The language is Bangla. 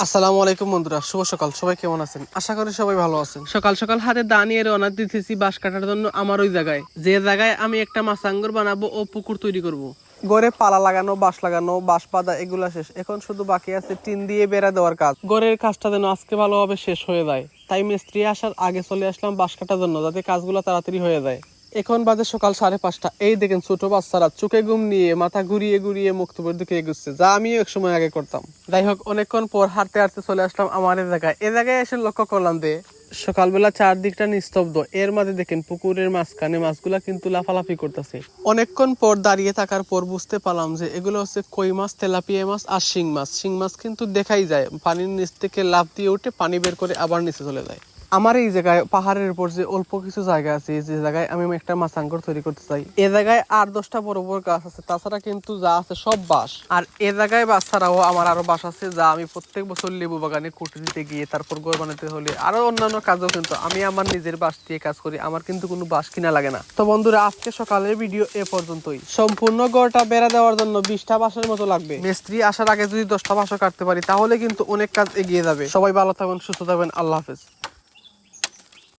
আসসালামু আলাইকুম বন্ধুরা, শুভ সকাল। সবাই কেমন আছেন? আশা করি সবাই ভালো আছেন। সকাল সকাল হাতে দা নিয়ে রওনা দিতেছি বাঁশ কাটার জন্য আমার ওই জায়গায়, যে জায়গায় আমি একটা মাছাঙ্গর বানাবো ও পুকুর তৈরি করব। গড়ে পালা লাগানো, বাঁশ লাগানো, বাঁশ পাতা এগুলা শেষ। এখন শুধু বাকি আছে টিন দিয়ে বেড়া দেওয়ার কাজ। গড়ের কাজটা যেন আজকে ভালোভাবে শেষ হয়ে যায়, তাই মিস্ত্রি আসার আগে চলে আসলাম বাঁশ কাটার জন্য, যাতে কাজগুলো তাড়াতাড়ি হয়ে যায়। এখন বাজে সকাল 5:30। এই দেখেন ছোট বাচ্চারা চোখে ঘুম নিয়ে মাথা ঘুরিয়ে ঘুরিয়ে মুক্তপুর দিকে এগুচ্ছে, যা আমিও এক সময় আগে করতাম। যাই হোক, অনেকক্ষণ পর হাঁটতে হাঁটতে চলে আসলাম আমার এই জায়গায় এসে লক্ষ্য করলাম যে সকালবেলা চারদিকটা নিস্তব্ধ। এর মাঝে দেখেন পুকুরের মাঝখানে মাছগুলা কিন্তু লাফালাফি করতেছে। অনেকক্ষণ পর দাঁড়িয়ে থাকার পর বুঝতে পারলাম যে এগুলো হচ্ছে কই মাছ, তেলাপিয়া মাছ আর শিং মাছ। শিং মাছ কিন্তু দেখাই যায়, পানির নিচ থেকে লাফ দিয়ে উঠে পানি বের করে আবার নিচে চলে যায়। আমার এই জায়গায় পাহাড়ের উপর যে অল্প কিছু জায়গা আছে, যে জায়গায় আমি একটা মাছাঙ্গর তৈরি করতে চাই, এ জায়গায় 8-10টা বড় বড় গাছ আছে। তাছাড়া কিন্তু যা আছে সব বাঁশ। আর এ জায়গায় বাঁশ ছাড়াও আমার আরো বাঁশ আছে, যা আমি প্রত্যেক বছর লেবু বাগানে কুটে দিতে গিয়ে তারপর ঘর বানাতে হলে আরো অন্যান্য কাজও কিন্তু আমি আমার নিজের বাঁশ দিয়ে কাজ করি। আমার কিন্তু কোনো বাঁশ কিনা লাগে না। তো বন্ধুরা, আজকে সকালের ভিডিও এ পর্যন্তই। সম্পূর্ণ গড়টা বেড়া দেওয়ার জন্য 20টা বাঁশের মতো লাগবে। মিস্ত্রি আসার আগে যদি 10টা বাঁশও কাটতে পারি, তাহলে কিন্তু অনেক কাজ এগিয়ে যাবে। সবাই ভালো থাকবেন, সুস্থ থাকবেন। আল্লাহ হাফেজ।